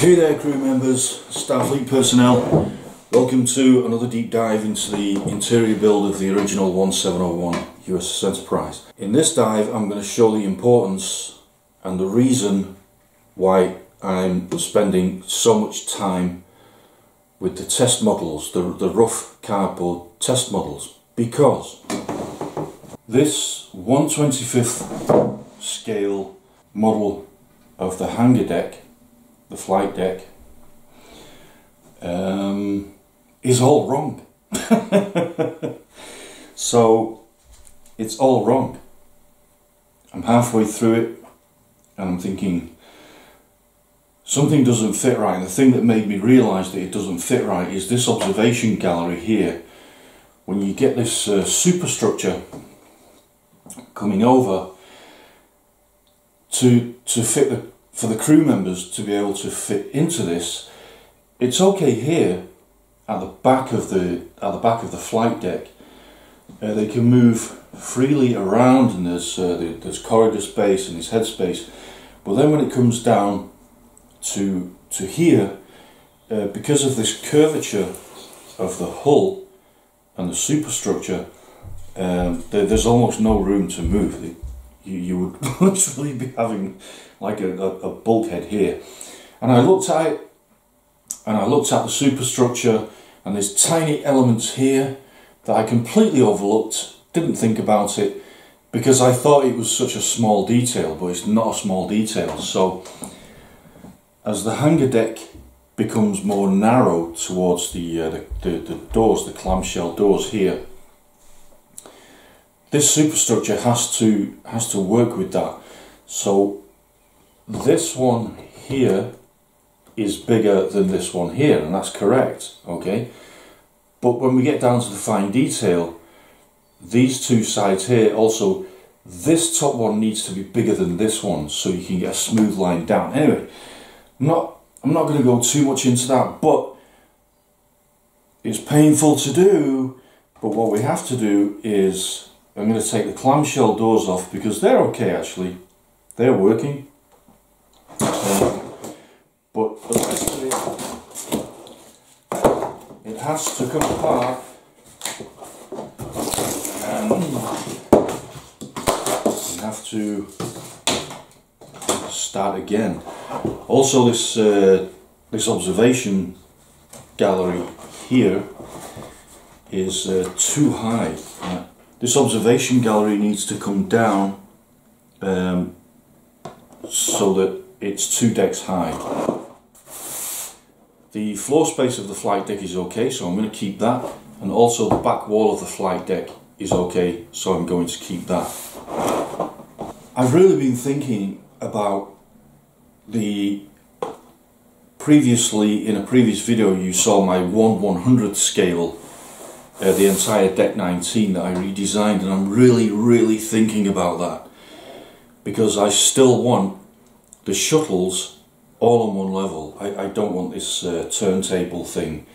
Hey there crew members, Starfleet personnel, welcome to another deep dive into the interior build of the original 1701 USS Enterprise. In this dive I'm going to show the importance and the reason why I'm spending so much time with the test models, the rough cardboard test models, because this 1/25th scale model of the Hangar Deck, the flight deck, is all wrong. So it's all wrong. I'm halfway through it and I'm thinking something doesn't fit right, and the thing that made me realise that it doesn't fit right is this observation gallery here. When you get this superstructure coming over to fit for the crew members to be able to fit into this, it's okay here at the back of the flight deck. They can move freely around, and there's corridor space and there's head space. But then when it comes down to here, because of this curvature of the hull and the superstructure, there's almost no room to move. You would literally be having like a bulkhead here. And I looked at it, and I looked at the superstructure, and there's tiny elements here that I completely overlooked, didn't think about it, because I thought it was such a small detail, but it's not a small detail. So as the hangar deck becomes more narrow towards the doors, the clamshell doors here, this superstructure has to work with that. So this one here is bigger than this one here, and that's correct, okay? But when we get down to the fine detail, these two sides here also, this top one needs to be bigger than this one so you can get a smooth line down. Anyway, I'm not going to go too much into that, but it's painful to do. But what we have to do is, I'm going to take the clamshell doors off because they're okay actually, they're working. But the rest of it has to come apart, and we have to start again. Also, this observation gallery here is too high. This observation gallery needs to come down so that it's 2 decks high. The floor space of the flight deck is okay, so I'm going to keep that, and also the back wall of the flight deck is okay, so I'm going to keep that. I've really been thinking about previously, in a previous video you saw my 1/100th scale, the entire deck 19 that I redesigned, and I'm really thinking about that, because I still want the shuttles all on one level. I don't want this turntable thing.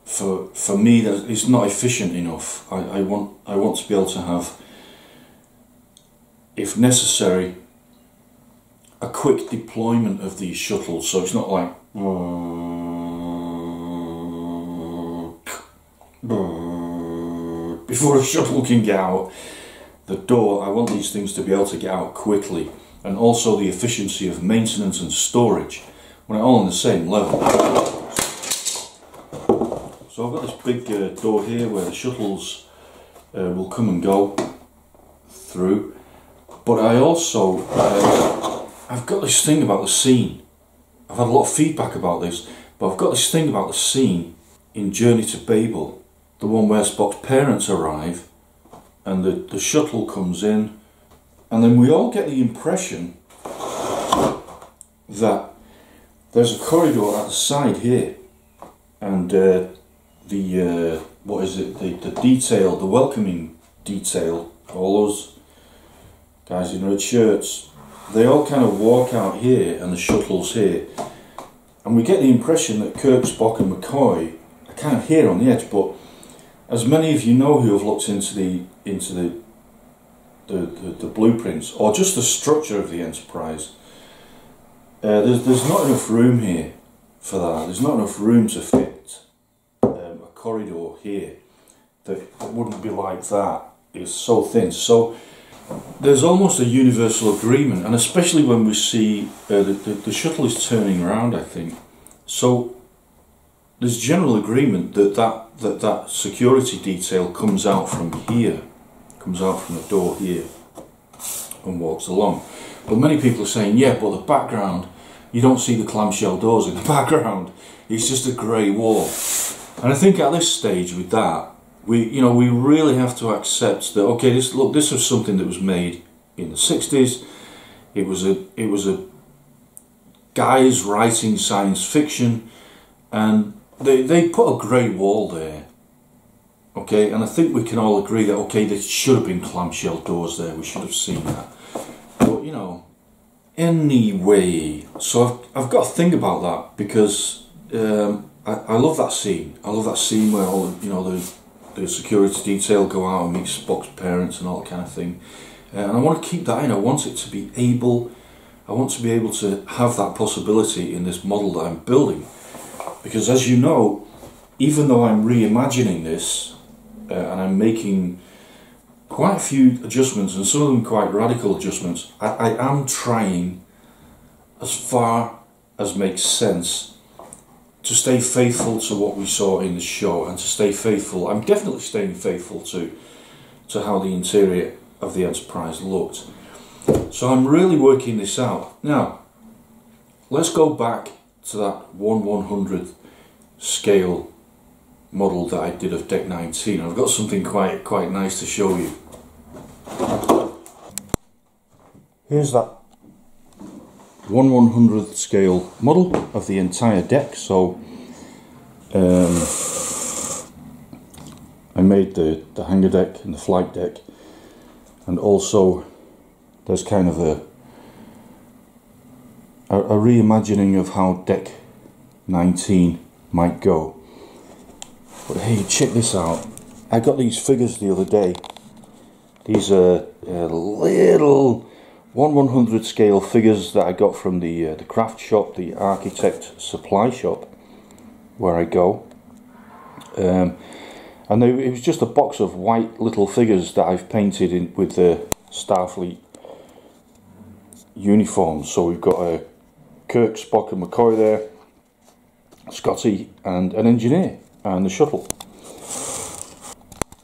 For me, that it's not efficient enough. I want to be able to have, if necessary, a quick deployment of these shuttles, so it's not like before a shuttle can get out the door. I want these things to be able to get out quickly, and also the efficiency of maintenance and storage when they're all on the same level. So I've got this big door here where the shuttles will come and go through, but I also I've got this thing about the scene. I've had a lot of feedback about this, but I've got this thing about the scene in Journey to Babel, the one where Spock's parents arrive and the shuttle comes in, and then we all get the impression that there's a corridor at the side here, and what is it, the detail, the welcoming detail, all those guys in red shirts, they all kind of walk out here and the shuttle's here, and we get the impression that Kirk, Spock and McCoy are kind of here on the edge. But as many of you know who have looked into the blueprints, or just the structure of the Enterprise, there's not enough room here for that. There's not enough room to fit a corridor here that wouldn't be like that. It's so thin. So there's almost a universal agreement, and especially when we see the shuttle is turning around, I think. So there's general agreement that security detail comes out from here, comes out from the door here and walks along. But many people are saying, yeah, but the background, you don't see the clamshell doors in the background. It's just a grey wall. And I think at this stage with that, we really have to accept that, okay, this was something that was made in the 60s. It was a guys writing science fiction, and they put a grey wall there. Okay, and I think we can all agree that, okay, there should have been clamshell doors there. We should have seen that. But anyway, so I've got to think about that, because I love that scene. I love that scene where all the security detail go out and meet Spock's parents and all that kind of thing. And I want to keep that in. I want to be able to have that possibility in this model that I'm building. Because as you know, even though I'm reimagining this, and I'm making quite a few adjustments, and some of them quite radical adjustments, I am trying, as far as makes sense, to stay faithful to what we saw in the show, and to stay faithful. I'm definitely staying faithful to how the interior of the Enterprise looked. So I'm really working this out. Now, let's go back to that 1/100th scale model that I did of Deck 19. I've got something quite nice to show you. Here's that 1/100th scale model of the entire deck. So I made the hangar deck and the flight deck, and also there's kind of a reimagining of how Deck 19 might go. But hey, check this out. I got these figures the other day. These are little 1/100 scale figures that I got from the craft shop, the architect supply shop, where I go. And it was just a box of white little figures that I've painted in with the Starfleet uniforms. So we've got a Kirk, Spock and McCoy there, Scotty and an engineer, and the shuttle.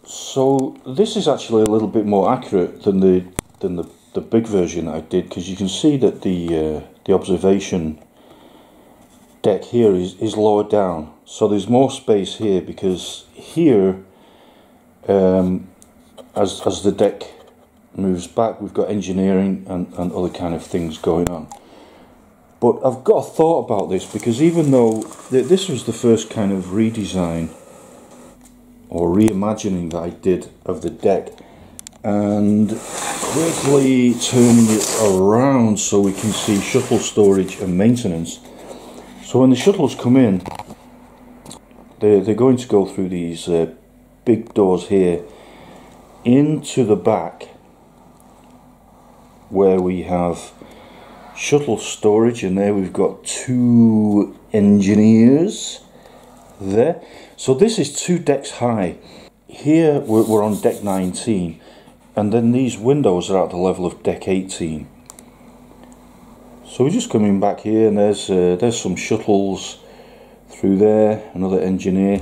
So this is actually a little bit more accurate than the big version that I did, because you can see that the observation deck here is lower down, so there's more space here, because here as the deck moves back, we've got engineering and other kind of things going on. But I've got a thought about this, because even though this was the first kind of redesign or reimagining that I did of the deck, and quickly turning it around so we can see shuttle storage and maintenance. So when the shuttles come in, they're going to go through these big doors here into the back, where we have shuttle storage, and there we've got 2 engineers there. So this is 2 decks high. Here we're on Deck 19, and then these windows are at the level of Deck 18. So we're just coming back here, and there's some shuttles through there, another engineer,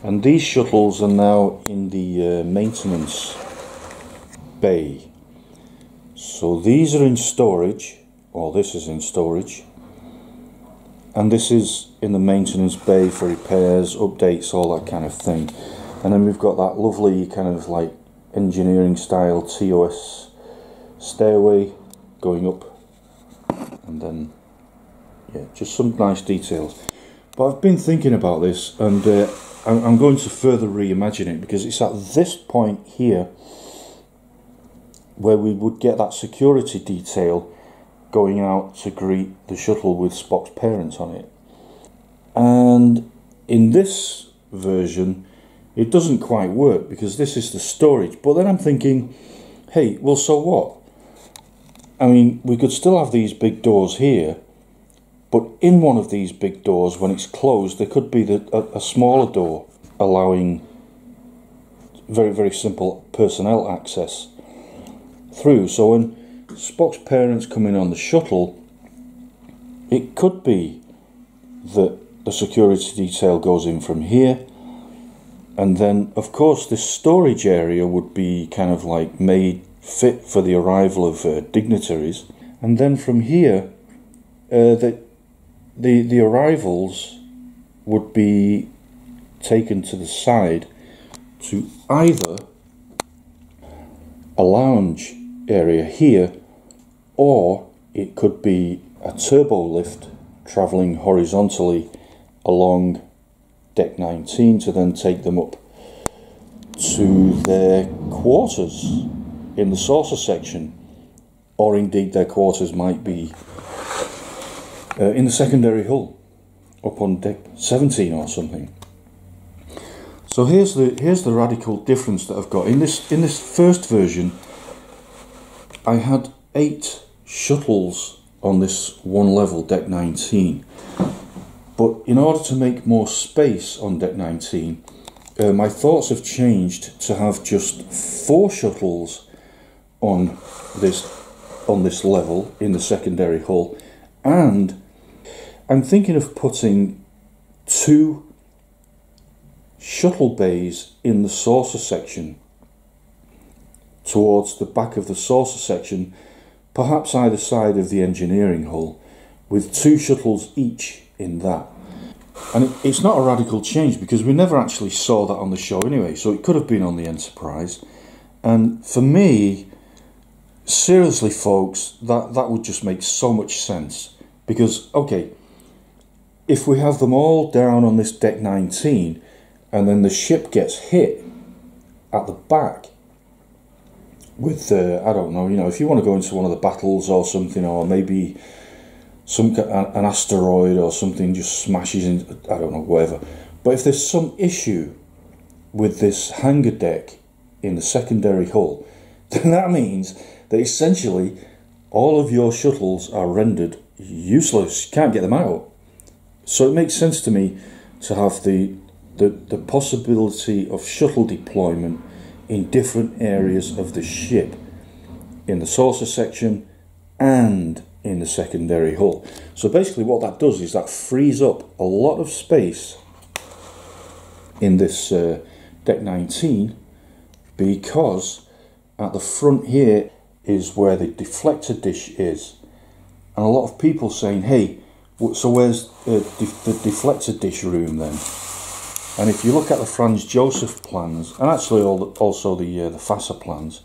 and these shuttles are now in the maintenance bay. So these are in storage, or this is in storage, and this is in the maintenance bay for repairs, updates, all that kind of thing. And then we've got that lovely kind of like engineering style TOS stairway going up, and then yeah, just some nice details. But I've been thinking about this, and I'm going to further reimagine it, because it's at this point here where we would get that security detail going out to greet the shuttle with Spock's parents on it. And in this version it doesn't quite work, because this is the storage. But then I'm thinking, hey, well, so what? I mean, we could still have these big doors here, But in one of these big doors, when it's closed, there could be a smaller door allowing very, very simple personnel access through. So when Spock's parents come in on the shuttle, it could be that the security detail goes in from here, and then of course this storage area would be kind of like made fit for the arrival of dignitaries, and then from here the arrivals would be taken to the side to either a lounge area here, or it could be a turbo lift travelling horizontally along deck 19 to then take them up to their quarters in the saucer section, or indeed their quarters might be in the secondary hull up on deck 17 or something. So here's the radical difference that I've got. In this first version, I had 8 shuttles on this one level, deck 19. But in order to make more space on deck 19, my thoughts have changed to have just 4 shuttles on this level in the secondary hull, and I'm thinking of putting 2 shuttle bays in the saucer section towards the back of the saucer section, perhaps either side of the engineering hull, with 2 shuttles each in that. And it's not a radical change because we never actually saw that on the show anyway, so it could have been on the Enterprise. And for me, seriously folks, that would just make so much sense. Because, okay, if we have them all down on this deck 19 and then the ship gets hit at the back with, I don't know, if you want to go into one of the battles or something, or maybe an asteroid or something just smashes in, I don't know, whatever. But if there's some issue with this hangar deck in the secondary hull, then that means that essentially all of your shuttles are rendered useless. You can't get them out. So it makes sense to me to have the possibility of shuttle deployment in different areas of the ship, in the saucer section and in the secondary hull. So basically what that does is that frees up a lot of space in this deck 19, because at the front here is where the deflector dish is, and a lot of people saying, hey, so where's the deflector dish room then? And if you look at the Franz Josef plans, and actually also the FASA plans,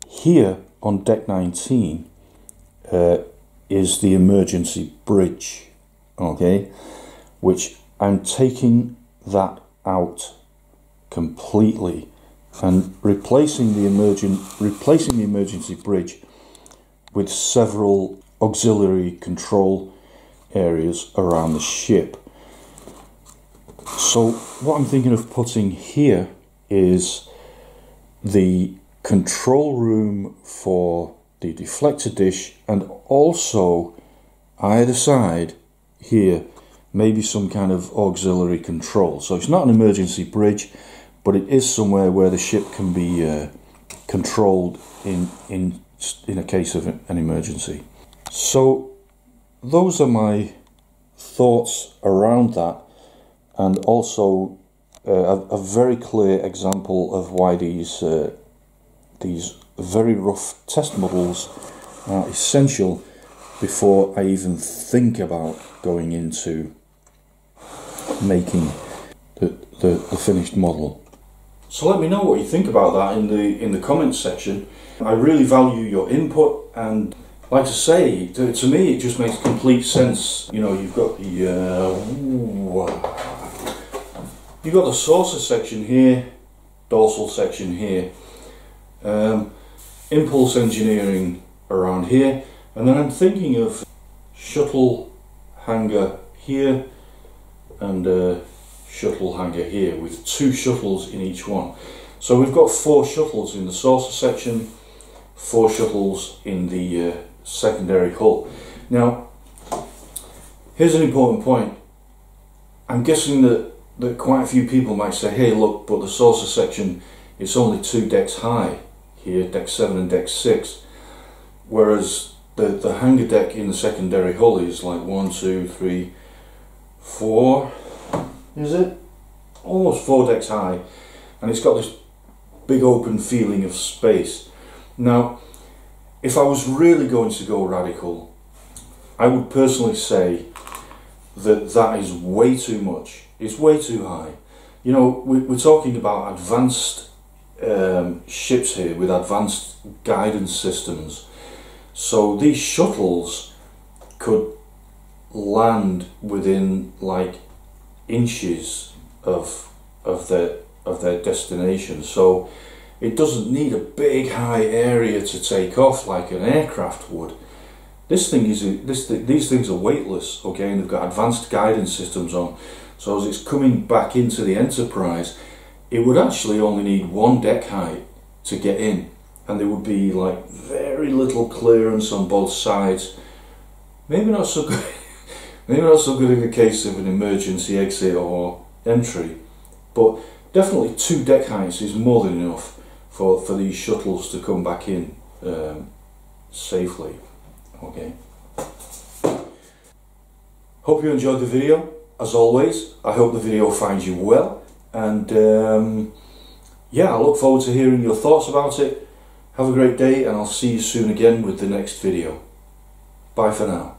here on deck 19 is the emergency bridge, okay, which I'm taking that out completely and replacing the emergency bridge with several auxiliary control areas around the ship. So what I'm thinking of putting here is the control room for the deflector dish, and also either side here maybe some kind of auxiliary control. So it's not an emergency bridge, but it is somewhere where the ship can be controlled in a case of an emergency. So those are my thoughts around that, and also a very clear example of why these very rough test models are essential before I even think about going into making the finished model. So let me know what you think about that in the comments section. I really value your input, and like I say, to me it just makes complete sense. You've got the saucer section here, dorsal section here, impulse engineering around here, and then I'm thinking of shuttle hangar here and shuttle hangar here with 2 shuttles in each one. So we've got 4 shuttles in the saucer section, 4 shuttles in the secondary hull. Now, Here's an important point. I'm guessing that quite a few people might say, hey look, but the saucer section, it's only 2 decks high here, deck 7 and deck 6, whereas the hangar deck in the secondary hull is like 1, 2, 3, 4, is it? Almost 4 decks high, and it's got this big open feeling of space. Now, if I was really going to go radical, I would personally say that is way too much. It's way too high. You know, we're talking about advanced ships here with advanced guidance systems. So these shuttles could land within like inches of their destination. So it doesn't need a big high area to take off like an aircraft would. These things are weightless, okay, and they've got advanced guidance systems on. So as it's coming back into the Enterprise, it would actually only need 1 deck height to get in, and there would be like very little clearance on both sides. Maybe not so good. Maybe not so good in the case of an emergency exit or entry, but definitely 2 deck heights is more than enough for these shuttles to come back in safely. Okay. Hope you enjoyed the video. As always, I hope the video finds you well, and yeah, I look forward to hearing your thoughts about it. Have a great day, and I'll see you soon again with the next video. Bye for now.